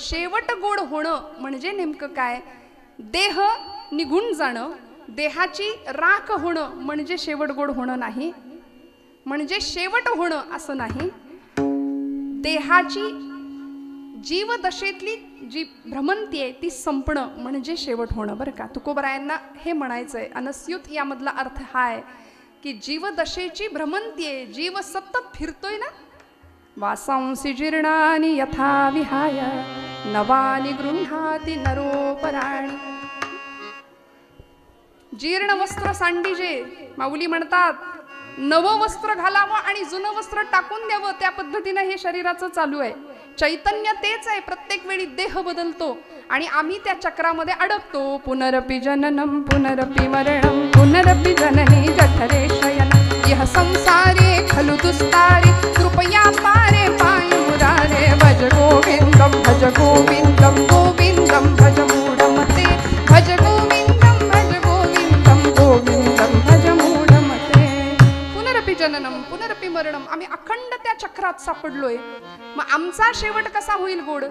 शेवट गोड होणं म्हणजे नेमकं काय? देह निघून जाणं, देहाची राख होणं म्हणजे शेवट गोड होणं नाही, म्हणजे शेवट होणं असं नाही. देहाची जीवदशेतली जी भ्रमंती आहे ती संपणं म्हणजे शेवट होणं बरं का. तुकोबरायांना हे म्हणायचंय. अनस्युत यामधला अर्थ हा आहे की जीवदशेची भ्रमंती आहे, जीव सतत फिरतोय ना. वासांसी जीर्णानि यथा विहाय नवानि गृह्णाति नरोपराणि. जीर्ण वस्त्र सांडीजे, माऊली म्हणतात नवं वस्त्र घालावं आणि जुनं वस्त्र टाकून द्यावं, त्या पद्धतीनं हे शरीराचं चालू आहे. चैतन्य तेच आहे, प्रत्येक वेळी देह बदलतो आणि आम्ही त्या चक्रामध्ये अडकतो. पुनरपि जननम पुनरपि मरणम पुनरपि जननी जठरे शयनम यह संसारे खलु दुस्तारे कृपया पारे पाय मुरारे. भज गोविंदम भज गोविंदम गोविंदम भज मूढमते भज गोविंदम भज गोविंदम गोविंदम भज मूढमते. पुनरपि जननम पुनरपि मरणम. आम्ही अखंड त्या चक्रात सापडलोय. मग आमचा शेवट कसा होईल गोड?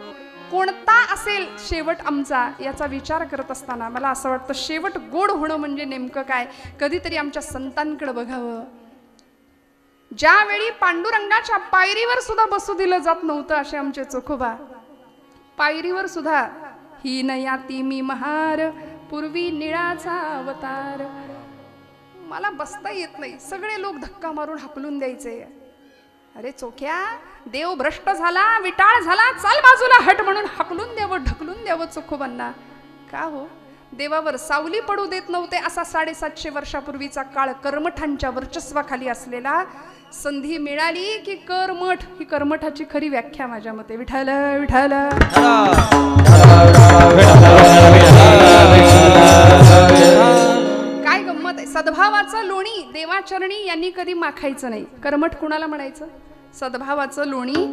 कोणता असेल शेवट आमचा याचा विचार करत असताना मला असं वाटतं शेवट गोड होणं म्हणजे नेमकं काय? कधीतरी आमच्या संतांकडे बघावं. ज्यावेळी पांडुरंगाच्या पायरीवर सुद्धा बसू दिलं जात नव्हतं असे आमचे चोखोबा. पायरीवर सुद्धा ही नयाती मी महार पूर्वी निळाचा अवतार. मला बसता येत नाही, सगळे लोक धक्का मारून हाकलून द्यायचे. अरे चोख्या, देव भ्रष्ट झाला, विटाळ झाला, चाल बाजूला हट म्हणून हाकलून द्यावं, ढकलून द्यावं चोखोबांना. का हो? देवावर सावली पडू देत नव्हते असा 750 वर्षापूर्वीचा काळ कर्मठांच्या वर्चस्वाखाली असलेला. संधी मिळाली की कर्मठ, ही कर्मठाची खरी व्याख्या माझ्या मते. विठ्ठल विठ्ठल. काय गंमत आहे. सद्भावाचं लोणी देवाचरणी यांनी कधी माखायचं नाही. कर्मठ कुणाला म्हणायचं? सद्भावाचं लोणी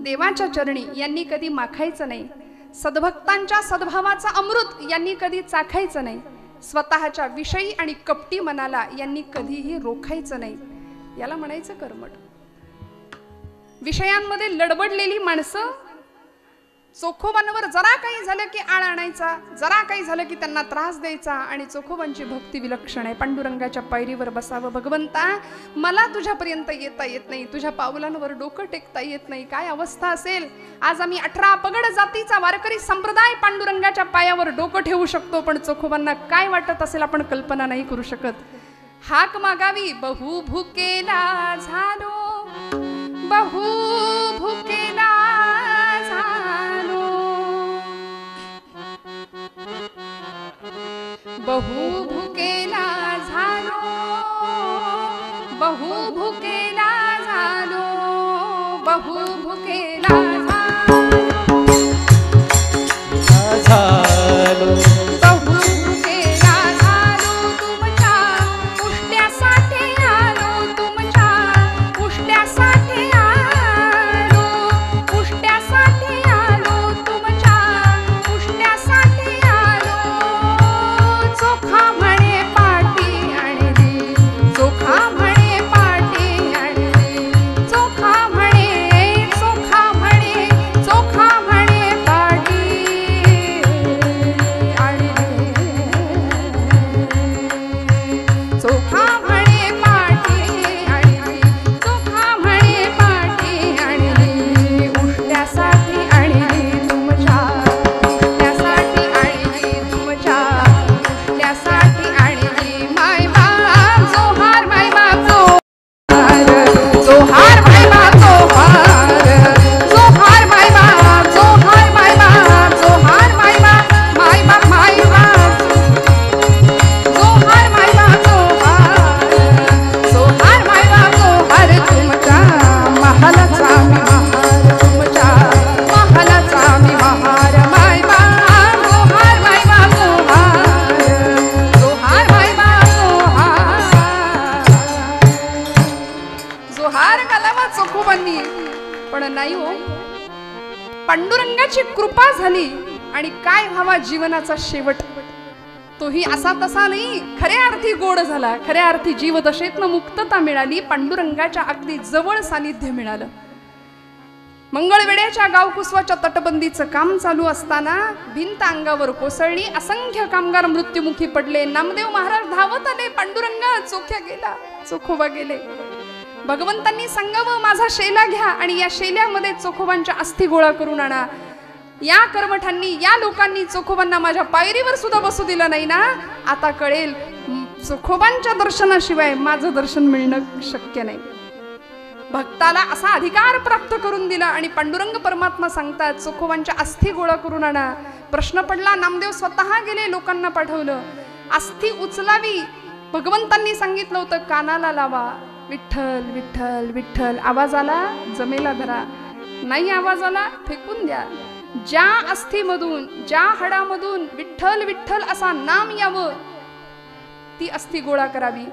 देवाच्या चरणी यांनी कधी माखायचं नाही. सद्भक्तांच्या सद्भावाचा अमृत यांनी कधी चाखायचं नाही. स्वतःच्या विषयी आणि कपटी मनाला यांनी कधीही रोखायचं नाही. याला म्हणायचं कर्मठ. विषयांमध्ये लडबडलेली माणसं चोखोबांवर जरा काही झालं की आळ आणायचा, जरा काही झालं की त्यांना त्रास द्यायचा. आणि चोखोबांची भक्ती विलक्षण आहे. पांडुरंगाच्या पायरीवर बसावं. भगवंता मला तुझ्यापर्यंत येता येत नाही, तुझ्या पावलांवर डोकं टेकता येत नाही. काय अवस्था असेल. आज आम्ही 18 पगड जातीचा वारकरी संप्रदाय पांडुरंगाच्या पायावर डोकं ठेवू शकतो, पण चोखोबांना काय वाटत असेल आपण कल्पना नाही करू शकत. हाक मागावी बहु भुकेला झालो, बहु भुकेला झालो, बहु भुकेला झालो, बहु भुकेला झालो, बहु भुकेला झालो, बहु भुकेला झालो. तुमच्या उष्ट्यासाठी आलो, तुमच्या उष्ट्यासाठी आलो, उष्ट्यासाठी आलो, तुमच्या उष्ट्यासाठी आलो. चोखा म्हणे पाटी आणली, चोखा म्हणे पाटी आणली, चोखा म्हणे, चोखा म्हणे, चोखा म्हणे पाटी आणली, चोखा म्हणे पाटी आणली, चोखा म्हणे पाटी आणली. उष्ट्यासाठी आणली तुमच्या, उष्ट्यासाठी आणली तुमच्या, उष्ट्यासाठी आणली. माय बाप जोहार, माय बाप जोहार, जोहार माय बाप जोहार, जोहार माय बाप, जोहार माय बाप, जोहार माय बाप, माय बाप, माय बाप, जोहार माय बाप जोहार, जोहार माय बाप जोहार. तुमच्या महालाचा मी महार, तुमच्या महालाचा मी महार. माय बाप जोहार, माय बाप जोहार, जोहार माय बाप जोहार. जोहार घालावा चोखोबांनी, पण नाही हो. पांडुरंगाची कृपा झाली आणि काय व्हावा जीवनाचा शेवट. तोही असा तसा नाही, खऱ्या अर्थी गोड झाला. खऱ्या अर्थी जीवदशेतनं मुक्तता मिळाली. पांडुरंगाच्या अगदी जवळ सानिध्य मिळालं. मंगळवेड्याच्या गावकुसवाच्या तटबंदीचं काम चालू असताना भिंत अंगावर कोसळली, असंख्य कामगार मृत्युमुखी पडले. नामदेव महाराज धावत आले, पांडुरंगा चोख्या गेला, चोखोबा गेले. भगवंतांनी सांगावं माझा शेला घ्या आणि या शेल्यामध्ये चोखोबांच्या अस्थी गोळा करून आणा. या कर्मठांनी, या लोकांनी चोखोबांना माझ्या पायरीवर सुद्धा बसू दिलं नाही ना, आता कळेल चोखोबांच्या दर्शनाशिवाय माझं दर्शन मिळणं शक्य नाही. भक्ताला असा अधिकार प्राप्त करून दिला आणि पांडुरंग परमात्मा सांगतात चोखोबांच्या अस्थी गोळा करून आणा. प्रश्न पडला, नामदेव स्वतः गेले, लोकांना पाठवलं. अस्थी उचलावी, भगवंतांनी सांगितलं होतं कानाला लावा, विठ्ठल विठ्ठल विठ्ठल. आवाज आला जमेला धरा, नाही आवाज आला फेकून द्या. ज्या अस्थीमधून, ज्या हाडामधून विठ्ठल विठ्ठल असा नाम यावं ती अस्थी गोळा करावी.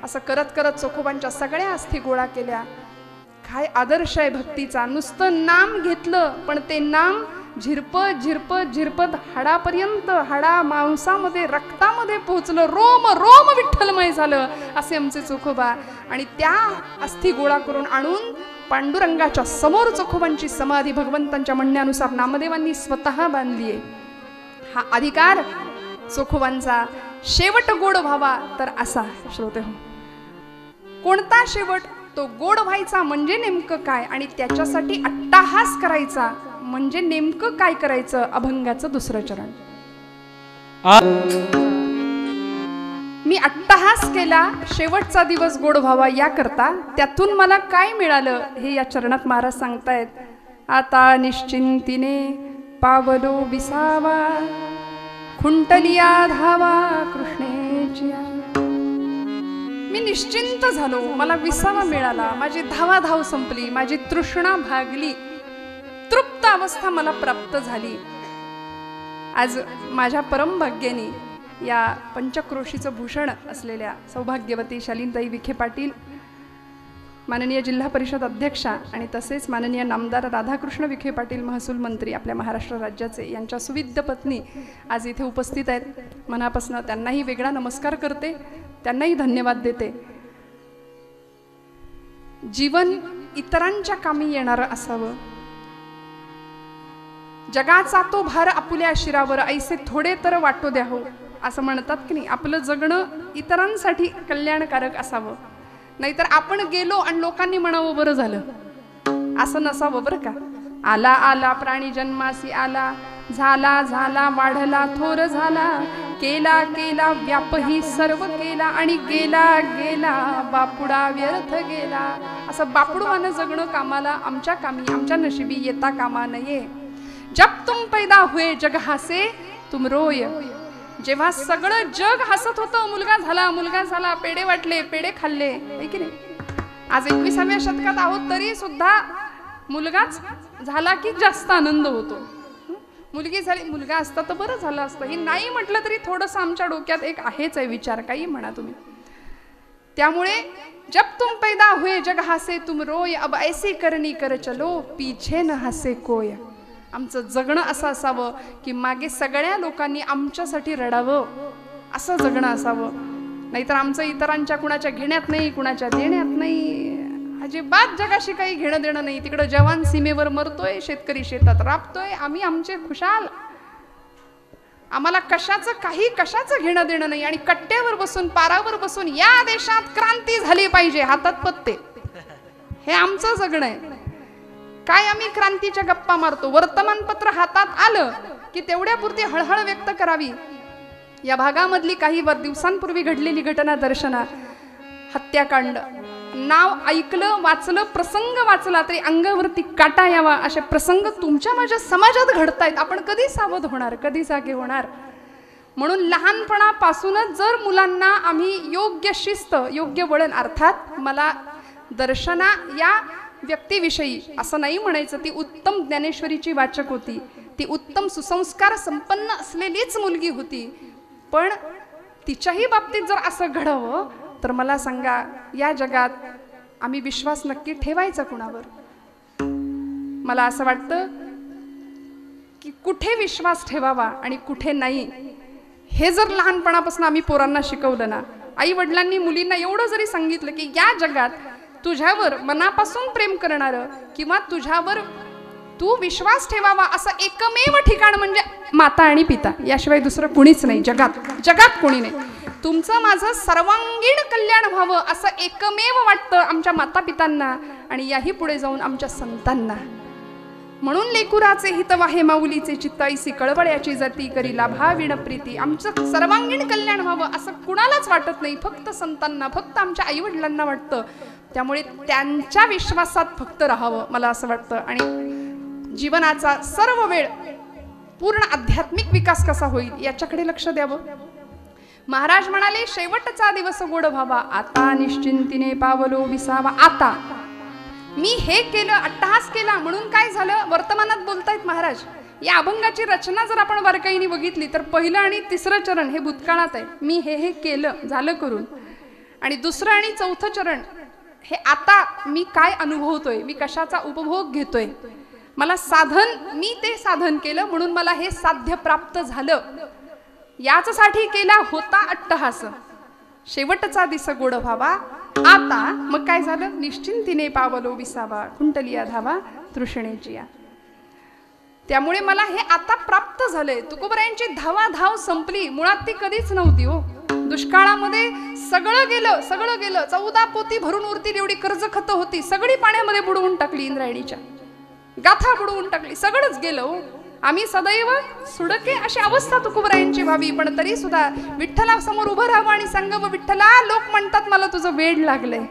असं करत करत चोखोबांच्या सगळ्या अस्थी गोळा केल्या. काय आदर्श आहे भक्तीचा. नुसतं नाम घेतलं पण ते नाम झिरपत झिरपत झिरपत हाडापर्यंत, हाडा मांसामध्ये रक्तामध्ये पोहोचलं, रोम रोम विठ्ठलमय झालं असे आमचे चोखोबा. आणि त्या अस्थी गोळा करून आणून पांडुरंगाच्या समोर चोखोबांची समाधी भगवंतांच्या म्हणण्यानुसार नामदेवांनी स्वतः बांधली आहे. हा अधिकार चोखोबांचा. शेवट गोड व्हावा तर असा श्रोते हो. कोणता शेवट? तो गोड व्हायचा म्हणजे नेमकं काय आणि त्याच्यासाठी अट्टाहास करायचा म्हणजे नेमकं काय करायचं? अभंगाचं दुसरं चरण. मी अट्टाहास केला शेवटचा दिवस गोड व्हावा या करता, त्यातून मला काय मिळालं हे या चरणात महाराज सांगतायत. आता निश्चिंतीने पावलो विसावा, खुंटलिया धावा कृष्णेची. मी निश्चिंत झालो, मला विसावा मिळाला, माझी धावाधाव संपली, माझी तृष्णा भागली, तृप्त अवस्था मला प्राप्त झाली. आज माझ्या परम भाग्याने या पंचक्रोशीचं भूषण असलेल्या सौभाग्यवती शालीनताई विखे पाटील, माननीय जिल्हा परिषद अध्यक्षा आणि तसेच माननीय नामदार राधाकृष्ण विखे पाटील महसूल मंत्री आपल्या महाराष्ट्र राज्याचे, यांच्या सुविद्य पत्नी आज इथे उपस्थित आहेत. मनापासून त्यांनाही वेगळा नमस्कार करते, त्यांनाही धन्यवाद देते. जीवन इतरांच्या कामी येणारं असावं, जगाचा तो भार आपुल्या शिरावर, ऐसे थोडे तर वाटो द्या हो, असं म्हणतात की नाही. आपलं जगणं इतरांसाठी कल्याणकारक असावं, नाहीतर आपण गेलो आणि लोकांनी म्हणावं बरं झालं, असं नसावं बरं का. आला आला प्राणी जन्मासी आला, झाला झाला वाढला थोर झाला, केला केला व्यापही सर्व केला आणि गेला गेला बापुडा व्यर्थ गेला. असं बापुडवानं जगणं कामाला, आमच्या कामी, आमच्या नशिबी येता कामा नये. जब तुम पैदा हुए जग हसे तुम रोय. जेव्हा सगळं जग हसत होतं, मुलगा झाला मुलगा झाला, पेढे वाटले पेढे खाल्ले, आहे की नाही. आज 21व्या शतकात आहोत तरी सुद्धा मुलगाच झाला की जास्त आनंद होतो. मुलगी झाली, मुलगा असता तर बरं झालं असतं, हे नाही म्हटलं तरी थोडंसं आमच्या डोक्यात एक आहेच आहे विचार, काही म्हणा तुम्ही. त्यामुळे जब तुम पैदा हुए जग हसे तुम रोय, अब ऐसी करनी कर चलो पीछे न हसे कोय. आमचं जगणं असं असावं की मागे सगळ्या लोकांनी आमच्यासाठी रडावं, असं जगणं असावं. नाहीतर आमचं इतरांच्या कुणाच्या घेण्यात नाही, कुणाच्या देण्यात नाही, अजिबात जगाशी काही घेणं देणं नाही. तिकडं जवान सीमेवर मरतोय, शेतकरी शेतात राबतोय, आम्ही आमचे खुशाल, आम्हाला कशाचं काही कशाचं घेणं देणं नाही. आणि कट्ट्यावर बसून, पारावर बसून या देशात क्रांती झाली पाहिजे, हातात पत्ते, हे आमचं जगणं आहे. काय आम्ही क्रांतीच्या गप्पा मारतो, वर्तमानपत्र हातात आलं की तेवढ्यापुरती हळहळ व्यक्त करावी. या भागामधली काही दिवसांपूर्वी घडलेली घटना दर्शना, हत्याकांड, नाव ऐकलं वाचलं, प्रसंग वाचला तरी अंगावरती काटा यावा असे प्रसंग तुमच्या माझ्या समाजात घडतायत. आपण कधी सावध होणार, कधी जागे होणार? म्हणून लहानपणापासूनच जर मुलांना आम्ही योग्य शिस्त, योग्य वळण, अर्थात मला दर्शना या व्यक्तीविषयी असं नाही म्हणायचं, ती उत्तम ज्ञानेश्वरीची वाचक होती, ती उत्तम सुसंस्कार संपन्न असलेलीच मुलगी होती. पण तिच्याही बाबतीत जर असं घडावं तर मला सांगा, या जगात आम्ही विश्वास नक्की ठेवायचा कुणावर? मला असं वाटतं की कुठे विश्वास ठेवावा आणि कुठे नाही हे जर लहानपणापासून आम्ही पोरांना शिकवलं ना, आई वडिलांनी मुलींना एवढं जरी सांगितलं की या जगात तुझ्यावर मनापासून प्रेम करणारं किंवा तुझ्यावर तू विश्वास ठेवावा असं एकमेव ठिकाण म्हणजे माता आणि पिता, याशिवाय दुसरं कुणीच नाही जगात कोणी नाही. तुमचं माझं सर्वांगीण कल्याण व्हावं असं एकमेव वाटतं आमच्या माता पितांना आणि याही पुढे जाऊन आमच्या संतांना. म्हणून लेकुराचे हित वाहे माऊलीचे चित्त, ऐसी कळवळ्याची जती करी लाभा विण प्रीती. आमचं सर्वांगीण कल्याण व्हावं असं कुणालाच वाटत नाही, फक्त संतांना, फक्त आमच्या आई वडिलांना वाटतं. त्यामुळे त्यांच्या विश्वासात फक्त राहावं मला असं वाटतं. आणि जीवनाचा सर्व वेळ पूर्ण आध्यात्मिक विकास कसा होईल याच्याकडे लक्ष द्यावं. महाराज म्हणाले शेवटचा दिवस गोड व्हावा, आता निश्चिंतीने पावलो विसावा. आता मी हे केलं, अट्टहास केला म्हणून काय झालं, वर्तमानात बोलतायत महाराज. या अभंगाची रचना जर आपण बारकाईने बघितली तर पहिलं आणि तिसरं चरण हे भूतकाळात आहे, मी हे केलं झालं करून. आणि दुसरं आणि चौथं चरण हे आता मी काय अनुभवतोय, मी कशाचा उपभोग घेतोय, मला साधन, मी ते साधन केलं म्हणून मला हे साध्य प्राप्त झालं, याचसाठी केला होता अट्टहास. शेवटचा दिस गोड व्हावा आता. मग काय झालं, निश्चिंतीने पावलो विसावा, कुंटलिया धावा तृष्णेची. त्यामुळे मला हे आता प्राप्त झालंय. तुकोबरायांची धाव संपली, मुळात ती कधीच नव्हती हो. दुष्काळामध्ये सगळं गेलं, 14 पोती भरून उरतील एवढी कर्ज खत होती, सगळी पाण्यामध्ये बुडवून टाकली, इंद्रायणीच्या गाथा बुडवून टाकली, सगळंच गेलं हो. आम्ही सदैव सुडके अशी अवस्था तुकोबरायांची व्हावी, पण तरी सुद्धा विठ्ठला समोर उभं राहावं आणि सांगावं, विठ्ठला लोक म्हणतात मला तुझं वेड लागलंय.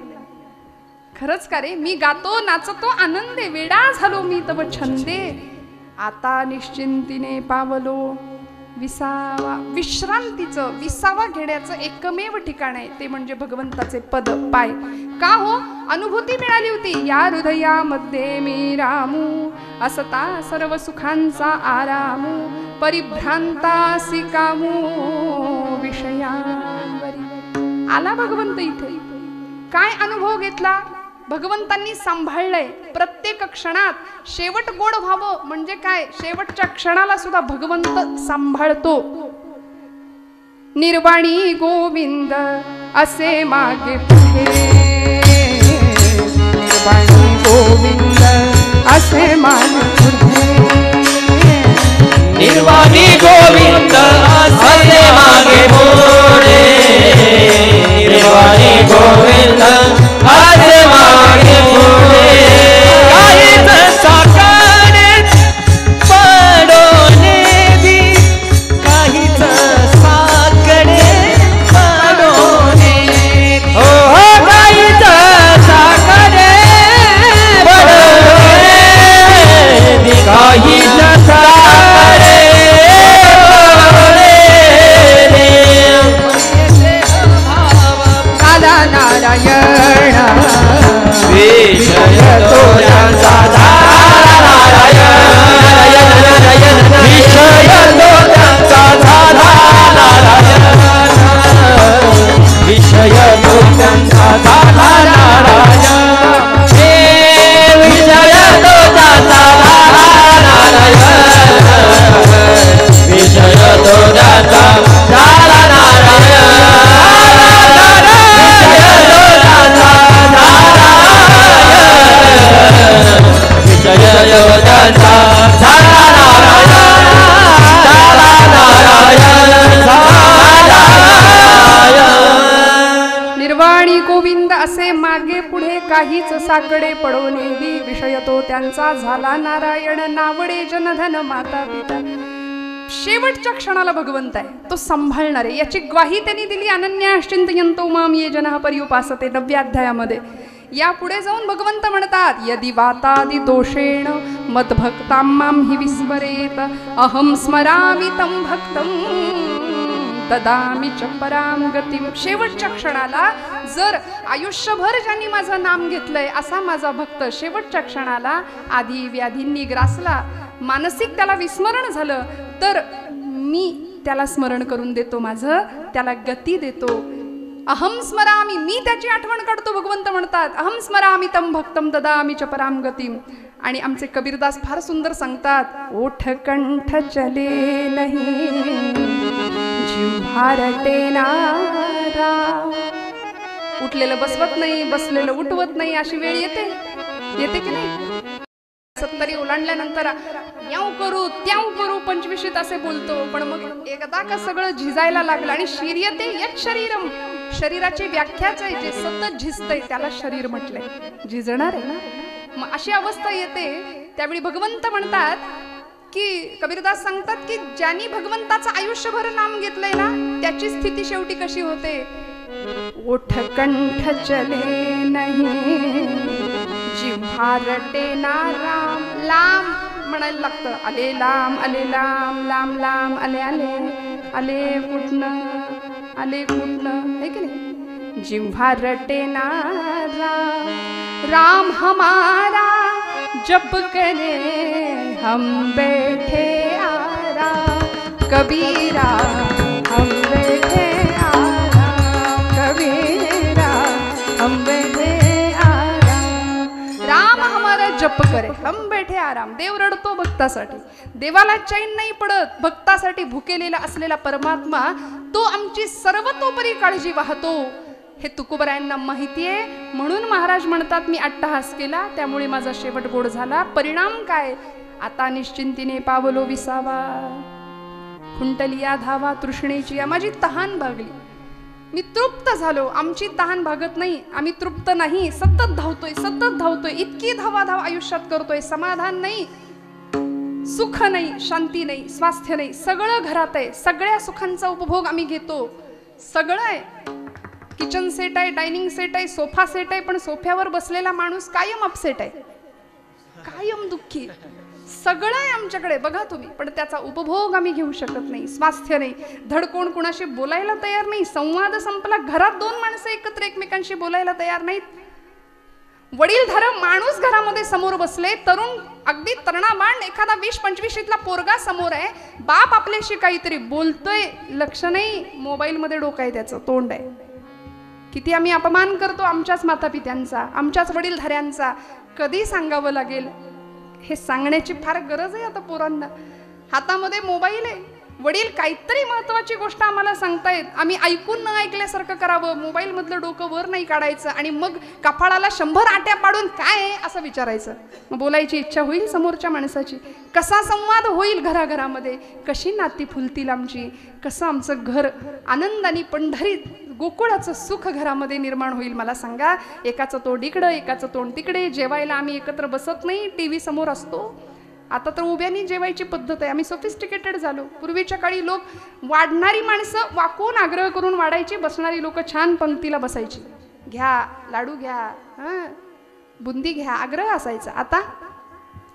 खरंच का रे, मी गातो नाचतो आनंदे, वेडा झालो मी तव छंदे. आता निश्चिंतीने पावलो विसावा. विश्रांतीचं, विसावा घेण्याचं एकमेव ठिकाण आहे ते म्हणजे भगवंताचे पद पाय. का हो, अनुभूती मिळाली होती, या हृदयामध्ये मी रामू, असता सर्व सुखांचा आरामू, परिभ्रांतासी कामू विषयांवरी. आला भगवंत इथे, काय अनुभव घेतला, भगवंतांनी सांभाळलंय प्रत्येक क्षणात. शेवट गोड व्हावं म्हणजे काय, शेवटच्या क्षणाला सुद्धा भगवंत सांभाळतो. निर्वाणी गोविंद असे मागे पुढे, निर्वाणी गोविंद असे मागे पुढे, निर्वाणी गोविंद असे मागे पुढे, निर्वाणी गोविंद असे मागे पुढे. काहीच साकारे पडोने बी, काहीच साकडे पडोने बी, हो हो काहीच साकडे पडोने बी, काहीच साकडे आला नारायण विषय तोऱ्यांचा झाला नारायण, विषय तोऱ्यांचा झाला नारायण, विषय तोऱ्यांचा झाला नारायण, विषय तोऱ्यांचा झाला नारायण, विषय तोऱ्यांचा झाला नारायण, निर्वाणी गोविंद असे मागे पुढे, काहीच साकडे पडोनेही, विषय तो त्यांचा झाला नारायण, नावडे जनधन माता पिता. शेवटच्या क्षणाला भगवंत आहे, तो सांभाळणार आहे, याची ग्वाही त्यांनी दिली. अनन्याश्चिंतयन्तो माम ये जनः पर्युपासते 9व्या अध्यायामध्ये. या पुढे जाऊन भगवंत म्हणतात, यदि वातादि दोषेण मद्भक्तां मां हि विस्मरेत, अहं स्मरामि तं भक्तं ददामि च परां गतिं. शेवटच्या क्षणाला जर आयुष्यभर ज्यांनी माझं नाम घेतलंय असा माझा भक्त शेवटच्या क्षणाला आधी व्याधींनी ग्रासला, मानसिक त्याला विस्मरण झालं, तर मी त्याला स्मरण करून देतो, माझं त्याला गती देतो. अहम स्मरामी, मी त्याची आठवण काढतो. भगवंत म्हणतात, अहम स्मरामी तम भक्तम ददामि च पराम गतिम. आणि आमचे कबीरदास फार सुंदर सांगतात, ओठ कंठ चले नाही जिव्हारटे नारा. उठलेलं बसवत नाही, बसलेलं उठवत नाही, अशी वेळ येते की नाही. 70 ओलांडल्यानंतर याव करू त्याव करू 25शीत असे बोलतो, पण मग एकदा का सगळं झिजायला लागलं आणि शरीयते यत् शरीरम, शरीराची व्याख्याच आहे जे सतत झिजतंय त्याला शरीर म्हटलंय, झिजणार आहे ना. मग अशी अवस्था येते त्यावेळी भगवंत म्हणतात की कबीरदास सांगतात की ज्यांनी भगवंताचं आयुष्यभर नाम घेतलंय ना त्याची स्थिती शेवटी कशी होते. ओठ कंठ चले नाही जिव्हा रटे ना राम, लांब म्हणायला लागतं, आले लांब आले लांब लांब लांब आले आले आले कुठनं आले कुठनं, है की नाही. जिव्हा रटे ना राम, राम हमारा जप करे हम बैठे आराम, कबीरा हम बैठे आराम, कबीरा हम बैठे आराम. राम हमारा जप करे हम बैठे आराम. देव रडतो भक्तासाठी, देवाला चैन नाही पडत, भक्तासाठी भुकेलेला असलेला परमात्मा तो आमची सर्वतोपरी काळजी वाहतो हे तुकोबरायांना माहिती आहे. म्हणून महाराज म्हणतात मी अट्टहास केला त्यामुळे माझा शेवट गोड झाला. परिणाम काय, आता निश्चिंतीने पावलो विसावा, खुंटलिया धावा तृष्णेची, माझी तहान भागली, मी तृप्त झालो. आमची तहान भागत नाही, आम्ही तृप्त नाही, सतत धावतोय, इतकी धावाधाव आयुष्यात करतोय, समाधान नाही, सुख नाही, शांती नाही, स्वास्थ्य नाही, सगळं घरात आहे, सगळ्या सुखांचा उपभोग आम्ही घेतो, सगळं आहे. किचन सेट आहे, डायनिंग सेट आहे, सोफा सेट आहे, पण सोफ्यावर बसलेला माणूस कायम अपसेट आहे, कायम दुःखी, सगळं आहे आमच्याकडे बघा तुम्ही, पण त्याचा उपभोग आम्ही घेऊ शकत नाही. स्वास्थ्य नाही, धड कोण कुणाशी बोलायला तयार नाही, संवाद संपला, घरात 2 माणसं एकत्र एकमेकांशी बोलायला तयार नाहीत. वडीलधार माणूस घरामध्ये समोर बसले, तरुण अगदी तरुणाबाण एखादा 20-25शीतला पोरगा समोर आहे, बाप आपल्याशी काहीतरी बोलतोय, लक्ष नाही, मोबाईल मध्ये डोकं आहे, त्याचं तोंड आहे. किती आम्ही अपमान करतो आमच्याच मातापित्यांचा, आमच्याच वडीलधाऱ्यांचा. कधी सांगावं लागेल हे सांगण्याची फार गरज आहे आता पोरांना. हातामध्ये मोबाईल आहे, वडील काहीतरी महत्वाची गोष्ट आम्हाला सांगतायत, आम्ही ऐकून न ऐकल्यासारखं करावं, मोबाईल मधलं डोकं वर नाही काढायचं आणि मग कपाळाला 100 आट्या पाडून काय आहे असं विचारायचं. मग बोलायची इच्छा होईल समोरच्या माणसाची, कसा संवाद होईल घराघरामध्ये, कशी नाती फुलतील आमची, कसं आमचं घर आनंदाने पंढरीत गोकुळाचं सुख घरामध्ये निर्माण होईल. मला सांगा, एकाचं तोंड इकडं एकाचं तोंड तिकडे, जेवायला आम्ही एकत्र बसत नाही, टीव्ही समोर असतो. आता तर उभ्यानी जेवायची पद्धत आहे, आम्ही सोफिस्टिकेटेड झालो. पूर्वीच्या काळी लोक वाढणारी माणसं वाकून आग्रह करून वाढायची, बसणारी लोक छान पंक्तीला बसायची, घ्या लाडू घ्या, हां बुंदी घ्या, आग्रह असायचा.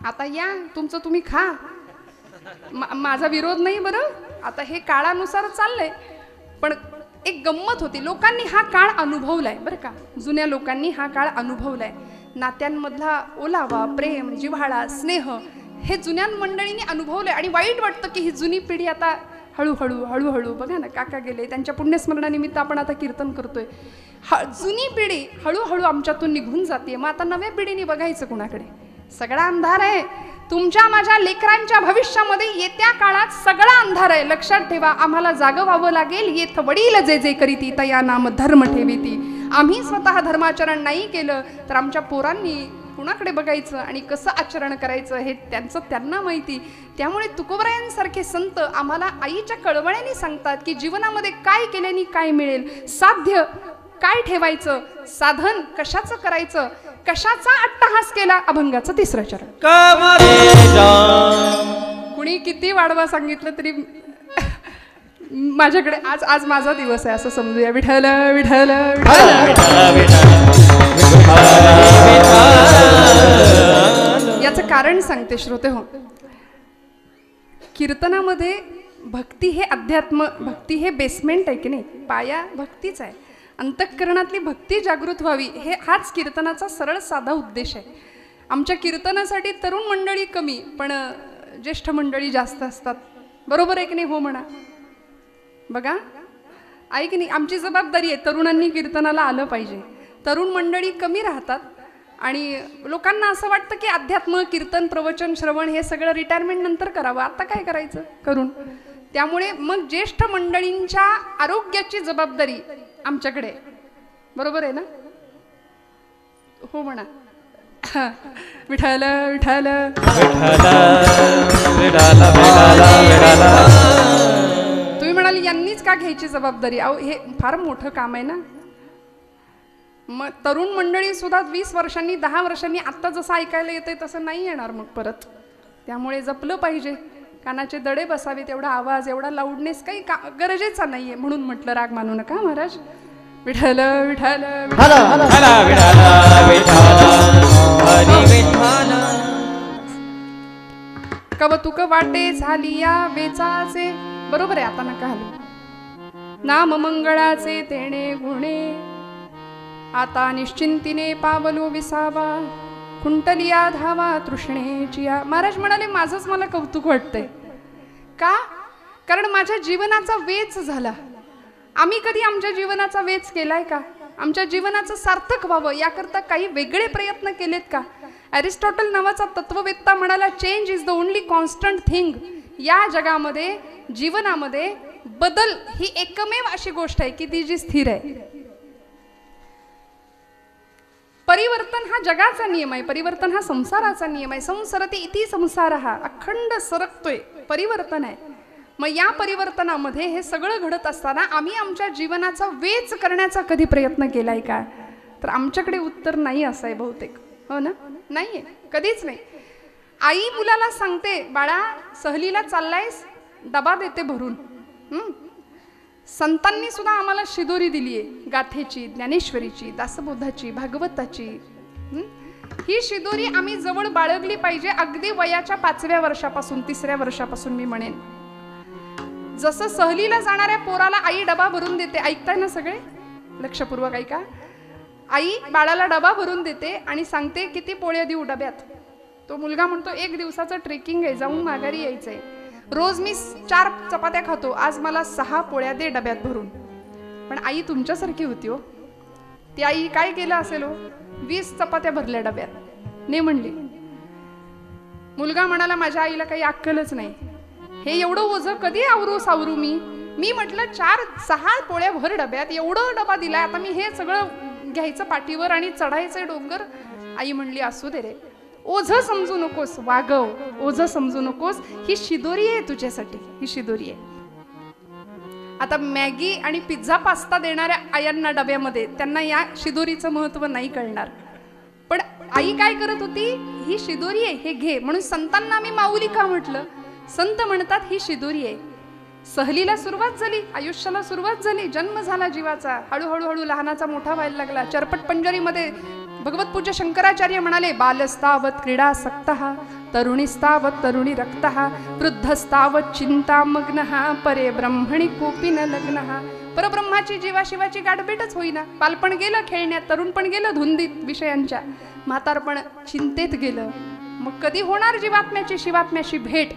आता या तुमचं तुम्ही खा, माझा विरोध नाही बरं, आता हे काळानुसार चाललंय. पण एक गंमत होती, लोकांनी हा काळ अनुभवलाय बरं का, जुन्या लोकांनी हा काळ अनुभवलाय. नात्यांमधला ओलावा, प्रेम, जिव्हाळा, स्नेह हे जुन्या मंडळींनी अनुभवलंय. आणि वाईट वाटतं की ही जुनी पिढी आता हळूहळू बघा ना, काका गेले, त्यांच्या पुण्यस्मरणानिमित्त आपण आता कीर्तन करतोय. जुनी पिढी हळूहळू आमच्यातून निघून जाते. मग आता नव्या पिढीने बघायचं कुणाकडे, सगळा अंधार आहे. तुमच्या माझ्या लेकरांच्या भविष्यामध्ये येत्या काळात सगळा अंधार आहे, लक्षात ठेवा. आम्हाला जागं व्हावं लागेल. येथ वडील जे जे करीती तया नाम धर्म ठेवीती. आम्ही स्वतः धर्माचरण नाही केलं तर आमच्या पोरांनी कुणाकडे बघायचं आणि कसं आचरण करायचं हे त्यांना माहिती. त्यामुळे तुकोबरायांसारखे संत आम्हाला आईच्या कळवळ्याने सांगतात की जीवनामध्ये काय केल्याने काय मिळेल, साध्य काय ठेवायचं, साधन कशाचं करायचं, कशाचा अट्टहास केला, अभंगाचं 3रं चरण. कुणी किती वाढवा सांगितलं तरी माझ्याकडे आज माझा दिवस आहे असं समजूया. विठ्ठल विठ्ठल याचं कारण सांगते श्रोते हो. कीर्तनामध्ये भक्ती हे अध्यात्म, भक्ती हे बेसमेंट आहे की नाही, पाया भक्तीच आहे. अंतःकरणातली भक्ती जागृत व्हावी हाच कीर्तनाचा सरळ साधा उद्देश आहे. आमच्या कीर्तनासाठी तरुण मंडळी कमी पण ज्येष्ठ मंडळी जास्त असतात, बरोबर आहे की नाही? हो म्हणा. बघा आहे की नाही, आमची जबाबदारी आहे, तरुणांनी कीर्तनाला आलं पाहिजे. तरुण मंडळी कमी राहतात आणि लोकांना असं वाटतं की अध्यात्म, कीर्तन, प्रवचन, श्रवण हे सगळं रिटायरमेंट नंतर करावं, आता काय करायचं करून. त्यामुळे मग ज्येष्ठ मंडळींच्या आरोग्याची जबाबदारी आमच्याकडे, बरोबर आहे ना? हो म्हणा. विठ्ठल विठ्ठल तुम्ही म्हणाले यांनीच का घ्यायची जबाबदारी? अहो हे फार मोठं काम आहे ना. मग तरुण मंडळी सुद्धा 20 वर्षांनी 10 वर्षांनी आत्ता जसं ऐकायला येतंय तसं नाही येणार मग परत. त्यामुळे जपलं पाहिजे. कानाचे दडे बसावे, तेवढा आवाज, एवढा लाऊडनेस काही गरजेचा नाहीये. म्हणून म्हटलं राग मानू नका महाराज. विठ्ठल विठ्ठल कवतुक वाटे झाली या वेचाचे. बरोबर आहे, आता नका हलू. नाम मंगळाचे तेणे गुणे आता निश्चिंतीने पावलो विसावा. कुंटलिया धावा तृष्णेची. महाराज म्हणाले माझंच मला कौतुक वाटतंय. का? कारण माझ्या जीवनाचा वेच झाला. आम्ही कधी आमच्या जीवनाचा वेच केलाय का? आमच्या जीवनाचं सार्थक व्हावं याकरता काही वेगळे प्रयत्न केलेत का? अरिस्टॉटल नावाचा तत्ववेत्ता म्हणाला, change is the only constant thing. या जगामध्ये, जीवनामध्ये बदल ही एकमेव अशी गोष्ट आहे की ती जी स्थिर आहे. परिवर्तन हा जगाचा नियम आहे. परिवर्तन हा संसाराचा नियम आहे. संसरती इति संसार, हा अखंड सरकतोय, परिवर्तन आहे. मग या परिवर्तनामध्ये हे सगळं घडत असताना आम्ही आमच्या जीवनाचा वेच करण्याचा कधी प्रयत्न केलाय का? तर आमच्याकडे उत्तर नाही असं आहे बहुतेक. हो ना? नाहीये, कधीच नाही. आई मुलाला सांगते, बाळा सहलीला चाललायस, डबा देते भरून. संतांनी सुद्धा आम्हाला शिदोरी दिली आहे, गाथेची, ज्ञानेश्वरीची, दासबोधाची, भागवताची. ही शिदोरी आम्ही जवळ बाळगली पाहिजे. अगदी वयाच्या 5व्या वर्षापासून, 3ऱ्या वर्षापासून मी म्हणेन. जसं सहलीला जाणाऱ्या पोराला आई डबा भरून देते. ऐकताय ना सगळे? लक्षपूर्वक ऐका. आई बाळाला डबा भरून देते आणि सांगते किती पोळ्या देऊ डब्यात. तो मुलगा म्हणतो 1 दिवसाचं ट्रेकिंग आहे, जाऊन माघारी यायचंय. रोज मी 4 चपात्या खातो, आज मला 6 पोळ्या दे डब्यात भरून. पण आई तुमच्यासारखी होती हो. ती आई काय केलं असेल हो? 20 चपात्या भरल्या डब्यात, ने म्हणली. मुलगा म्हणाला माझ्या आईला काही अक्कलच नाही, हे एवढं ओझं कधी आवरू सावरू मी म्हटलं 4-6 पोळ्या भर डब्यात, एवढं डबा दिलाय, आता मी हे सगळं घ्यायचं पाठीवर आणि चढायचं डोंगर. आई म्हणली असू दे रे, ओझं समजू नकोस, वागव, ओझं समजू नकोस. ही शिदोरी आहे तुझ्यासाठी, ही शिदोरी आहे. आता मॅगी आणि पिझ्झा पास्ता देणाऱ्या आयांना डब्यामध्ये, त्यांना या शिदोरीचं महत्व नाही कळणार. पण आई काय करत होती? ही शिदोरी आहे, हे घे. म्हणून संतांना आम्ही माऊली का म्हटलं? संत म्हणतात ही शिदोरी आहे. सहलीला सुरुवात झाली, आयुष्याला सुरुवात झाली, जन्म झाला जीवाचा. हळूहळू लहानाचा मोठा व्हायला लागला. चरपट पंजरीमध्ये भगवत पूज्य शंकराचार्य म्हणाले, बालस्तावत क्रीडासक्तः, तरुणीस्तावत तरुणी रक्तः, वृद्धस्तावत चिंतामग्नः, परे ब्रह्मणि कोपी न लग्नः. परब्रह्माची जीवाशिवाची गाठभेटच होईना. बालपण गेलं खेळण्यात, तरुणपण गेलं धुंदीत विषयांच्या, म्हातारपण चिंतेत गेलं. मग कधी होणार जीवात्म्याची शिवात्म्याशी भेट?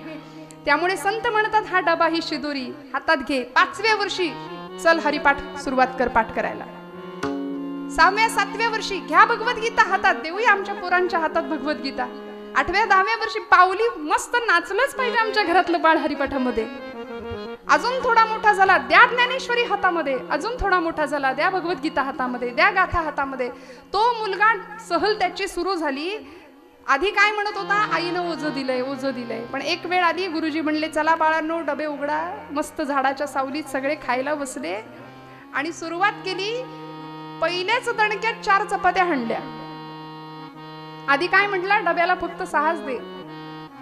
त्यामुळे संत म्हणतात हा डबा, ही शिदोरी हातात घे. 5व्या वर्षी चल हरिपाठ सुरुवात कर पाठ करायला. 6व्या-7व्या वर्षी घ्या भगवद्गीता हातात, देऊया आमच्या पोरांच्या हातात भगवद्गीता. 8व्या-10व्या वर्षी पावली मस्त नाचलंच पाहिजे आमच्या घरातलं बाळ हरिपाठामध्ये. अजून थोडा मोठा झाला, द्या ज्ञानेश्वरी हातामध्ये. अजून थोडा मोठा झाला, द्या भगवद्गीता हातामध्ये, द्या गाथा हातामध्ये. तो मुलगा सहल त्याची सुरू झाली. आधी काय म्हणत होता? आईनं ओझं दिलंय, ओझं दिलंय. पण एक वेळ आली, गुरुजी म्हणले चला बाळांनो डबे उघडा. मस्त झाडाच्या सावलीत सगळे खायला बसले आणि सुरुवात केली. पहिल्याच दणक्यात 4 चपात्या हाणल्या. आधी काय म्हटला? डब्याला फक्त 6च दे.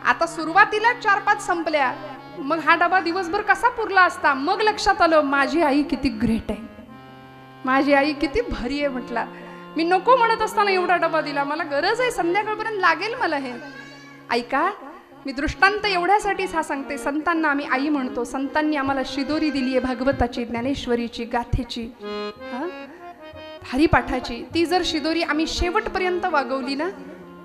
आता सुरुवातीला 4-5 संपल्या. मग हा डबा दिवसभर कसा पुरला असता? मग लक्षात आलं माझी आई किती ग्रेट आहे, माझी आई किती भारी आहे. म्हटला मी नको म्हणत असताना एवढा डबा दिला, मला गरज आहे, संध्याकाळपर्यंत लागेल मला हे. ऐका, मी दृष्टांत एवढ्यासाठीच हा सांगते. संतांना आम्ही आई म्हणतो. संतांनी आम्हाला शिदोरी दिली आहे भागवताची, ज्ञानेश्वरीची, गाथेची, हरिपाठाची. ती जर शिदोरी आम्ही शेवटपर्यंत वागवली ना,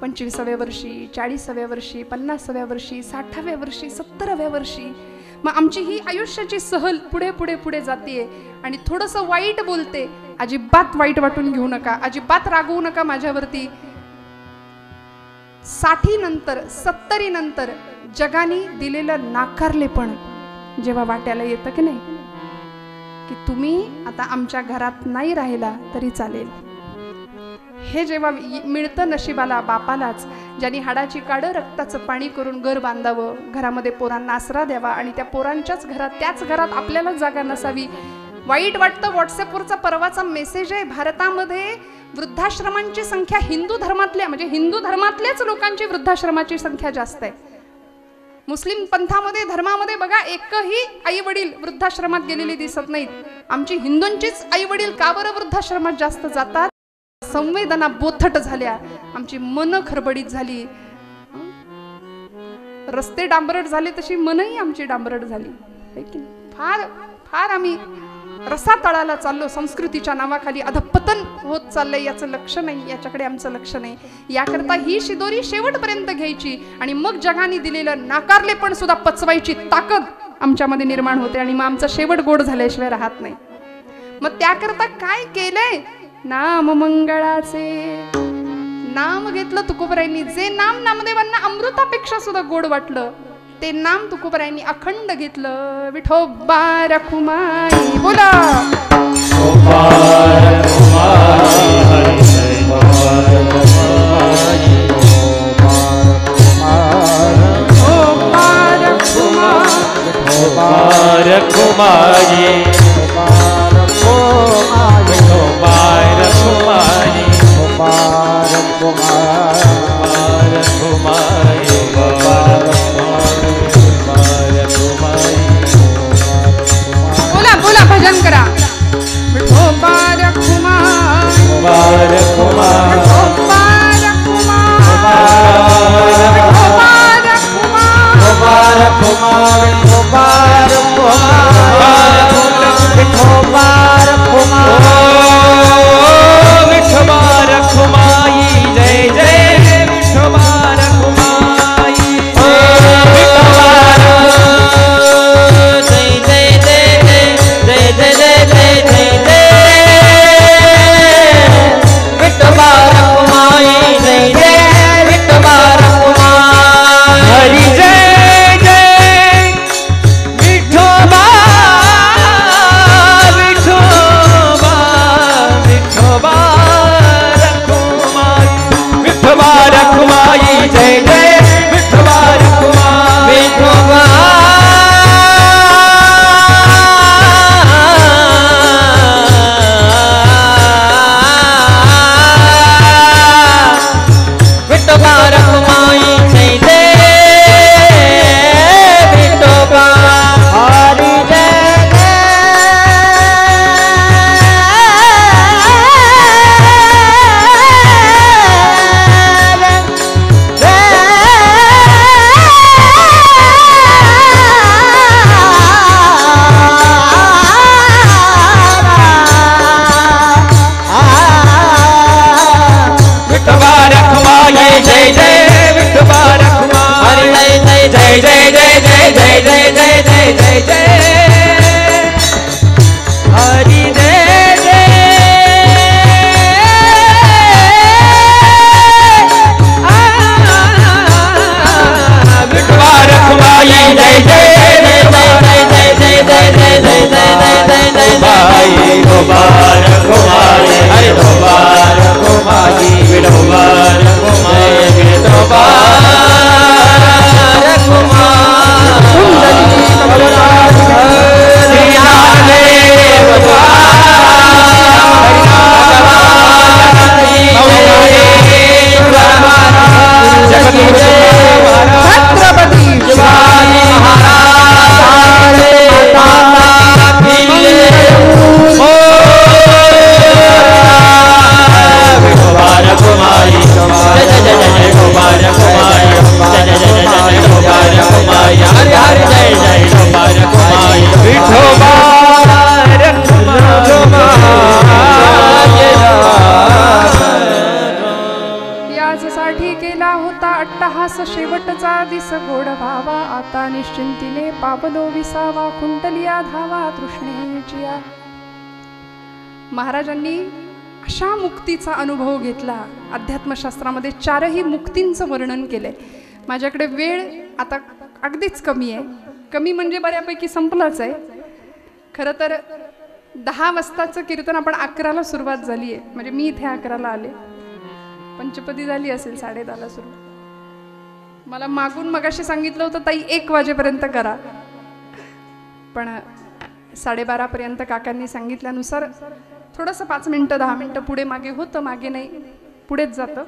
25व्या वर्षी, 40व्या वर्षी, 50व्या वर्षी, 60व्या वर्षी, 70व्या वर्षी, मग आमची ही आयुष्याची सहल पुढे पुढे पुढे जाते. आणि थोडंसं वाईट बोलते, अजिबात वाईट वाटून घेऊ नका, अजिबात रागवू नका माझ्यावरती. 60 नंतर 70 नंतर जगाने दिलेलं नाकारलेपण जेव्हा वाट्याला येतं की नाही, की तुम्ही आता आमच्या घरात नाही राहिला तरी चालेल, हे जेव्हा मिळतं नशिबाला बापालाच, ज्यांनी हाडाची काढं रक्ताचं पाणी करून घर बांधावं, घरामध्ये पोरांना आसरा द्यावा आणि त्या पोरांच्याच घरात त्याच घरात आपल्यालाच जागा नसावी. वाईट वाटतं. व्हॉट्सअपवरचा परवाचा मेसेज आहे, भारतामध्ये वृद्धाश्रमांची संख्या हिंदू धर्मातल्या म्हणजे हिंदू धर्मातल्याच लोकांची वृद्धाश्रमाची संख्या जास्त आहे. मुस्लिम पंथामध्ये धर्मामध्ये बघा एकही आई वडील वृद्धाश्रमात गेलेले दिसत नाहीत. आमची हिंदूंचीच आई वडील का बरं वृद्धाश्रमात जास्त जातात? संवेदना बोथट झाल्या, आमची मन खरबडीत झाली. रस्ते डांबरट झाले तशी मनही आमची डांबरट झाली. फार फार आम्ही रसा तळाला चाललो. संस्कृतीच्या नावाखाली अधपतन होत चाललंय, याचं लक्ष नाही, याच्याकडे आमचं लक्ष नाही. याकरता ही शिदोरी शेवटपर्यंत घ्यायची आणि मग जगाने दिलेलं नाकारले पण सुद्धा पचवायची ताकद आमच्यामध्ये निर्माण होते आणि मग आमचा शेवट गोड झाल्याशिवाय राहत नाही. मग त्याकरता काय केलंय? नाम मंगळाचे नाम घेतलं तुकोबरायांनी. जे नाम नामदेवांना अमृतापेक्षा सुद्धा गोड वाटलं ते नाम तुकोबरायांनी अखंड घेतलं. विठोबा रखुमाई बोला. बोला बोला भजन करा. विठोबा रखुमाई विठोबा जय जय विठोबा रखुमाई. अट्टहास शेवटचा दिस गोड भावा, आता निश्चिंतीने पावलो विसावा, कुंटलिया धावा तृष्णेचिया. महाराजांनी अशा मुक्तीचा अनुभव घेतला. अध्यात्मशास्त्रामध्ये 4ही मुक्तींचं वर्णन केलंय. माझ्याकडे वेळ आता अगदीच कमी आहे. कमी म्हणजे बऱ्यापैकी संपलाच आहे. खरं तर 10 वाजताचं कीर्तन आपण 11ला सुरुवात झाली आहे. म्हणजे मी इथे 11ला आले. पंचपदी झाली असेल 10:30 सुरू. मला मागून मगाशी सांगितलं होतं ताई 1 वाजेपर्यंत करा, पण 12:30 पर्यंत काकांनी सांगितल्यानुसार थोडंसं 5 मिनिटं 10 मिनिटं पुढे मागे होतं, मागे नाही पुढेच जातं.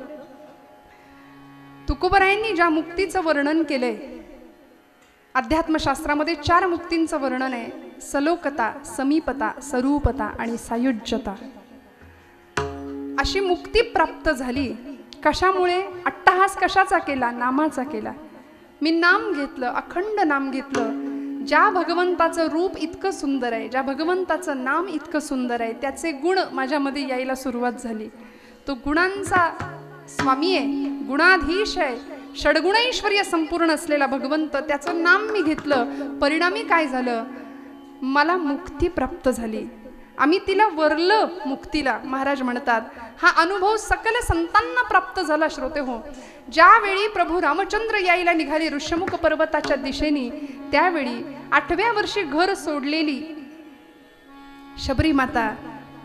तुकोबरायांनी ज्या मुक्तीचं वर्णन केलंय, अध्यात्मशास्त्रामध्ये 4 मुक्तींचं वर्णन आहे. सलोकता, समीपता, स्वरूपता आणि सायुज्यता. अशी मुक्ती प्राप्त झाली. कशामुळे? अट्टहास कशाचा केला? नामाचा केला. मी नाम घेतलं, अखंड नाम घेतलं. ज्या भगवंताचं रूप इतकं सुंदर आहे, ज्या भगवंताचं नाम इतकं सुंदर आहे, त्याचे गुण माझ्यामध्ये यायला सुरुवात झाली. तो गुणांचा स्वामी आहे, गुणाधीश आहे, षडगुणैश्वर्य संपूर्ण असलेला भगवंत, त्याचं नाम मी घेतलं. परिणामी काय झालं? मला मुक्ती प्राप्त झाली. आम्ही तिला वरलं मुक्तीला. महाराज म्हणतात हा अनुभव सकल संतांना प्राप्त झाला. श्रोते हो, ज्यावेळी प्रभू रामचंद्र यायला निघाले ऋष्यमुख पर्वताच्या दिशेने, त्यावेळी 8व्या वर्षी घर सोडलेली शबरी माता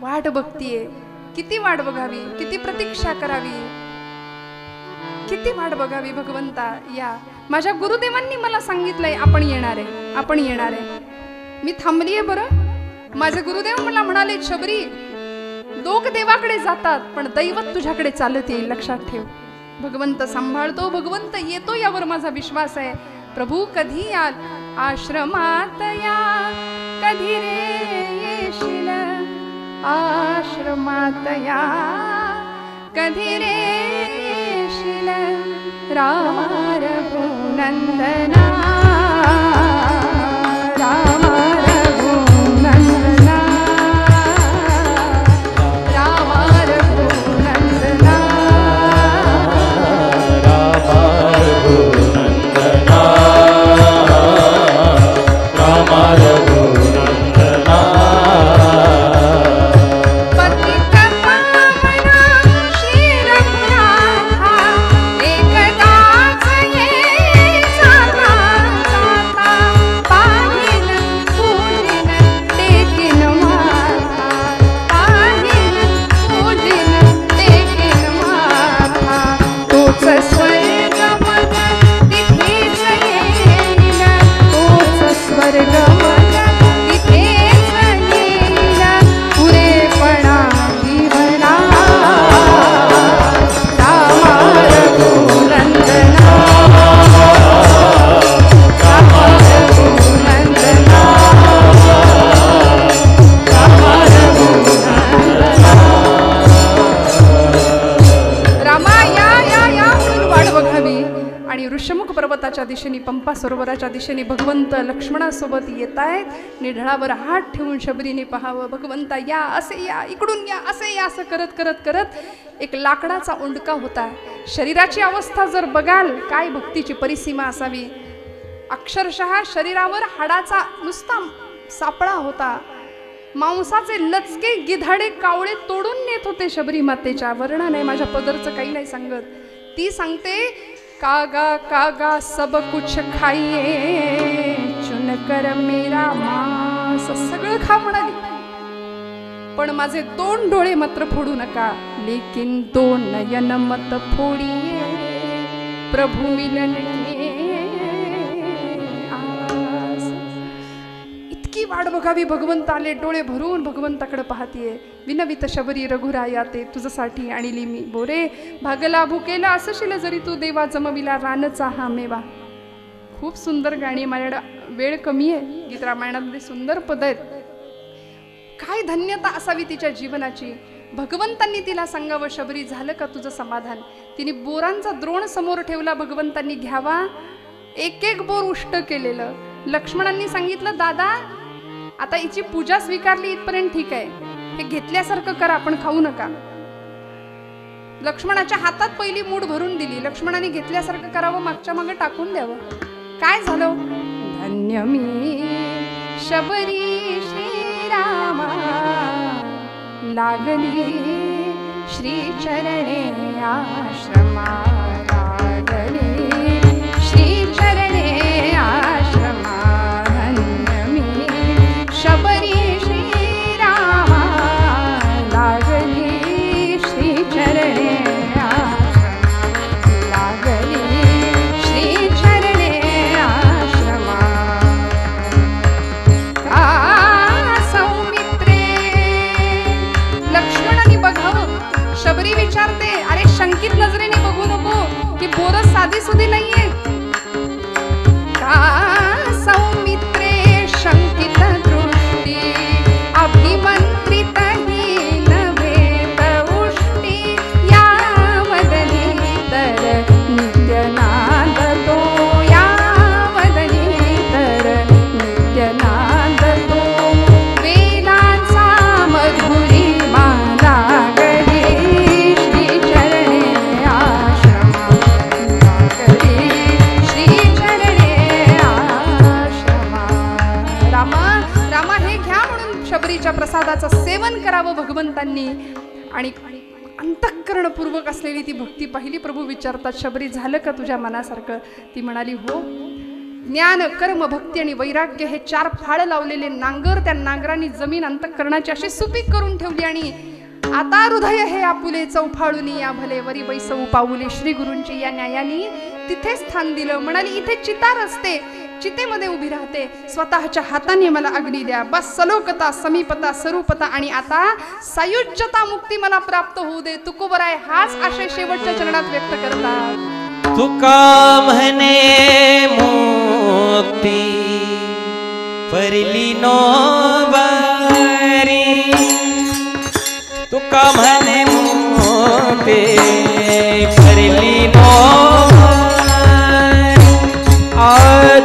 वाट बघतीये. किती वाट बघावी, किती प्रतीक्षा करावी, किती वाट बघावी. भगवंता या. माझ्या गुरुदेवांनी मला सांगितलंय आपण येणार आहे, आपण येणार आहे. मी थांबलीये बरं. माझे गुरुदेव मला म्हणाले, शबरी, लोक देवाकडे जातात पण दैवत तुझ्याकडे चालत येईल, लक्षात ठेव. भगवंत सांभाळतो, भगवंत येतो, यावर माझा विश्वास आहे. प्रभू कधी याल आश्रमात या, कधी रे येशील आश्रमात या, कधी रे येशील रामा रघुनंदना, रामा रघुनंदना, रामा रघुनंदना, रामा रघुनंदना, रामा रघुनंदना. पतित पावना श्री रघुनाथा, एकदाच ये जाता जाता, पाहिल पूजिन टेकिन माथा, पाहिल पूजिन टेकिन माथा. तोच स्वर्ग मग तिथेच येईल, तोच स्वर्ग मग तिथेच येईल, पुरेपणा जीवना. रामा रघुनंदना, रामा रघुनंदना, रामा रघुनंदना. रामा या या या म्हणून वाट बघावी. आणि ऋष्यमुख पर्वताच्या दिशेने, पंपा सरोवराच्या दिशेने भगवंत लक्ष्मणासोबत येत आहेत. निढळावर हात ठेवून शबरीने पाहावं, भगवंता या, असे या, इकडून या, असे या. असं करत करत करत एक लाकडाचा ओंडका होता. शरीराची अवस्था जर बघाल, काय भक्तीची परिसीमा असावी. अक्षरशः शरीरावर हाडाचा नुसता सापळा होता. मांसाचे लचके गिधाडे कावळे तोडून नेत होते शबरी मातेच्या. वर्णन आहे, माझ्या पदरचं काही नाही सांगत. ती सांगते, कागा कागा सब कुछ खाइए, चुन कर मेरा मांस. सगळं खा म्हणाली, पण माझे 2 डोळे मात्र फोडू नका. लेकिन 2 नयन मत फोडिये, प्रभु मिलन के आस. इतकी वाट बघावी. भगवंत आले, डोळे भरून भगवंताकडे पाहतीये. विनवित शबरी रघुराया, ते तुझसाठी आणली मी बोरे. भागला भुकेला असशील जरी तू देवा, जमविला रानचा हा मेवा. खूप सुंदर गाणी. माझ्याकडे वेळ कमी आहे. गीत रामायणामध्ये सुंदर पद आहेत. काय धन्यता असावी तिच्या जीवनाची. भगवंतांनी तिला सांगावं, शबरी झालं का तुझं समाधान. तिने बोरांचा द्रोण समोर ठेवला. भगवंतांनी घ्यावा. एक एक बोर उष्ट केलेलं. लक्ष्मणांनी सांगितलं, दादा आता हिची पूजा स्वीकारली इथपर्यंत ठीक आहे, हे घेतल्यासारखं करा, आपण खाऊ नका. लक्ष्मणाच्या हातात पहिली मूठ भरून दिली. लक्ष्मणाने घेतल्यासारखं करावं, मागच्या मागे टाकून द्यावं. काय झालं? धन्य मी शबरी श्रीरामा, लागली श्री चरणे आश्रमा, लागली श्री चरणे आश्रमा. धन्य मी शबरी श्रीरामा, लागली श्री चरणे आश्रमा. साधी सुधी नाहीये का सौमित्रे शंकित दृष्टी अभिमंत्रित हीन भेद उष्टी या वदनी तर नित्यनाद तो या वदनी तर नित्यनाद तो वेदांचा मधुरी माला गरी श्री चरणे आश्रमा करी श्री चरणे आश्रमा रामा रामा हे घ्या म्हणून शबरीच्या प्रसादाचं सेवन करावं भगवंतांनी आणि अंतःकरणपूर्वक असलेली ती भक्ती पाहिली. प्रभू विचारतात शबरी झालं का तुझ्या मनासारखं? ती म्हणाली हो. ज्ञान कर्म भक्ती आणि वैराग्य हे 4 फाळ लावलेले नांगर त्या नांगरांनी जमीन अंतःकरणाची अशी सुपीक करून ठेवली आणि आता हृदय हे आपुले चौफाळूनी या भले वरी बैसऊ पाऊले श्री गुरूंची या न्यायानी तिथे स्थान दिलं. म्हणाली इथे चितार असते चितेमध्ये उभी राहते स्वतःच्या हाताने मला अग्नी द्या. बस सलोकता समीपता स्वरूपता आणि आता सायुज्यता मुक्ती मला प्राप्त होऊ दे. तुकोबराय हाच आशय शेवटच्या चरणात व्यक्त करतात. तुका म्हणे मुक्ती परली नो बारी तुका म्हणे मुक्ती परली नो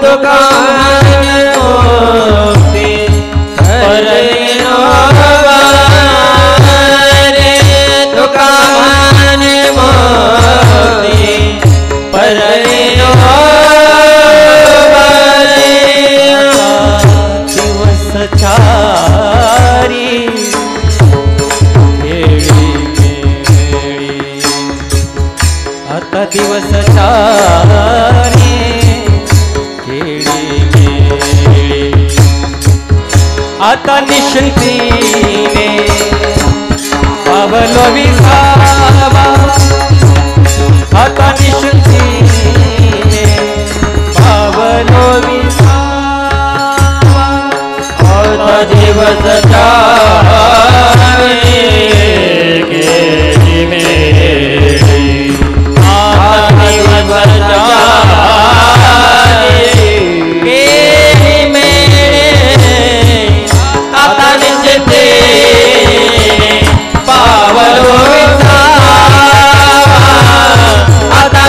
तुका म्हणे मुक्ती परली नो बारी तुका म्हणे मुक्ती परली नो बारी दिवस चारी आता दिवस चारी केळी केळी आता निश्चिंतीने पावलो विसावा आता निश्चिंतीने पावलो विसावा आता दिवस चारी केळी मेळी आता निश्चिते पावलो आता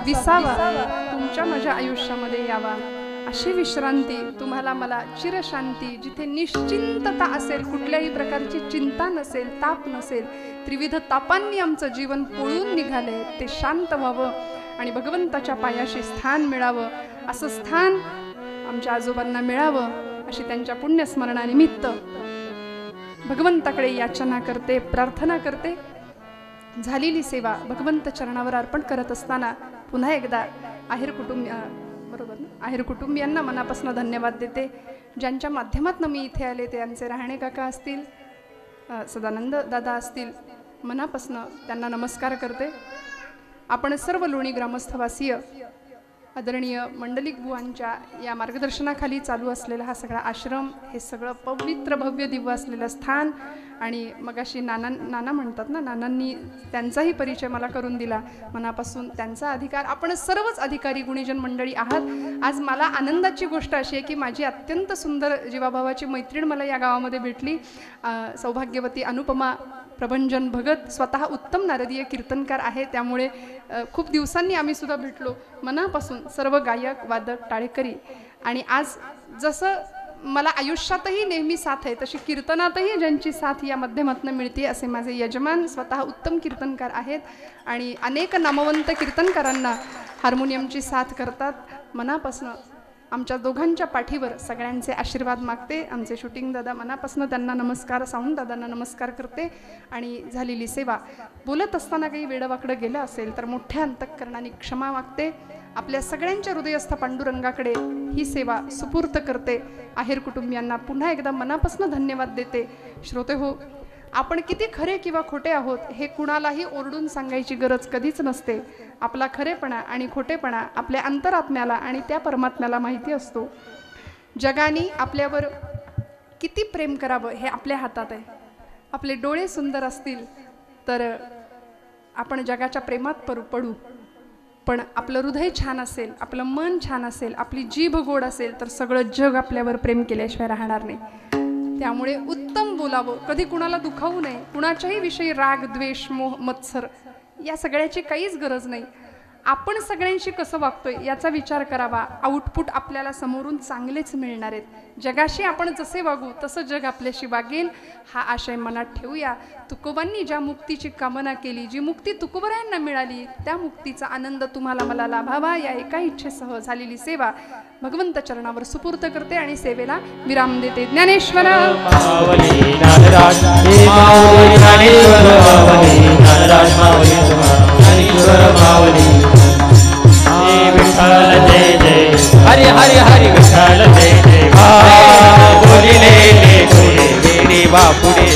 विसावा तुमच्या माझ्या आयुष्यामध्ये यावा, अशी विश्रांती तुम्हाला मला चिरशांती, जिथे निश्चिंतता असेल, कुठल्याही प्रकारची चिंता नसेल, ताप नसेल, त्रिविध तापांनी आमचं जीवन पोळून निघाले ते शांत व्हावं आणि भगवंताच्या पायाशी स्थान मिळावं, असं स्थान आमच्या आजोबांना मिळावं, अशी त्यांच्या पुण्यस्मरणानिमित्त भगवंताकडे याचना करते, प्रार्थना करते. झालेली सेवा भगवंत चरणावर अर्पण करत असताना पुन्हा एकदा आहेर कुटुंबियांना मनापासून धन्यवाद देते. ज्यांच्या माध्यमातून मी इथे आले ते आमचे राहणे काका असतील, सदानंद दादा असतील, मनापासून त्यांना नमस्कार करते. आपण सर्व लोणी ग्रामस्थवासीय आदरणीय मंडलिक बुवांच्या या मार्गदर्शनाखाली चालू असलेला हा सगळा आश्रम, हे सगळं पवित्र भव्य दिव्य असलेलं स्थान, आणि मगाशी नाना म्हणतात ना, नानांनी त्यांचाही परिचय मला करून दिला. मनापासून त्यांचा अधिकार, आपण सर्वच अधिकारी गुणीजन मंडळी आहात. आज मला आनंदाची गोष्ट अशी आहे की माझी अत्यंत सुंदर जीवाभावाची मैत्रीण मला या गावामध्ये भेटली. सौभाग्यवती अनुपमा प्रभंजन भगत स्वतः उत्तम नारदीय कीर्तनकार आहे, त्यामुळे खूप दिवसांनी आम्ही सुद्धा भेटलो. मनापासून सर्व गायक वादक टाळेकरी, आणि आज जसं मला आयुष्यातही नेहमी साथ आहे तशी कीर्तनातही ज्यांची साथ या माध्यमातून मिळते असे माझे यजमान स्वतः उत्तम कीर्तनकार आहेत आणि अनेक नामवंत कीर्तनकारांना हार्मोनियमची साथ करतात. मनापासून आमच्या दोघांच्या पाठीवर सगळ्यांचे आशीर्वाद मागते. आमचे शूटिंग दादा, मनापासून त्यांना नमस्कार, साऊंड दादांना नमस्कार करते. आणि झालेली सेवा बोलत असताना काही वेडवाकडं गेलं असेल तर मोठ्या अंतःकरणाने क्षमा मागते. आपल्या सगळ्यांच्या हृदयस्थ पांडुरंगाकडे ही सेवा सुपूर्त करते. आहेर कुटुंबियांना पुन्हा एकदा मनापासून धन्यवाद देते. श्रोते हो, आपण किती खरे किंवा खोटे आहोत हे कुणालाही ओरडून सांगायची गरज कधीच नसते. आपला खरेपणा आणि खोटेपणा आपल्या अंतरात्म्याला आणि त्या परमात्म्याला माहिती असतो. जगाने आपल्यावर किती प्रेम करावं हे आपल्या हातात आहे. आपले डोळे सुंदर असतील तर आपण जगाच्या प्रेमात पडू, पण आपलं हृदय छान असेल, आपलं मन छान असेल, आपली जीभ गोड असेल तर सगळं जग आपल्यावर प्रेम केल्याशिवाय राहणार नाही. त्यामुळे उत्तम बोलावं, कधी कुणाला दुखावू नये. कुणाच्याही विषयी राग, द्वेष, मोह, मत्सर या सगळ्याची काहीच गरज नाही. आपण सगळ्यांशी कसं वागतोय याचा विचार करावा. आउटपुट आपल्याला समोरून चांगलेच मिळणार आहेत. जगाशी आपण जसे वागू तसं जग आपल्याशी वागेल, हा आशय मनात ठेवूया. तुकोबांनी ज्या मुक्तीची कामना केली, जी मुक्ती तुकोबरायांना मिळाली, त्या मुक्तीचा आनंद तुम्हाला मला लाभावा या एका इच्छेसह झालेली सेवा भगवंत चरणावर सुपूर्त करते आणि सेवेला विराम देते. ज्ञानेश्वर हरि हरि हरि विठ्ठल जय जय बोलिले बापुडे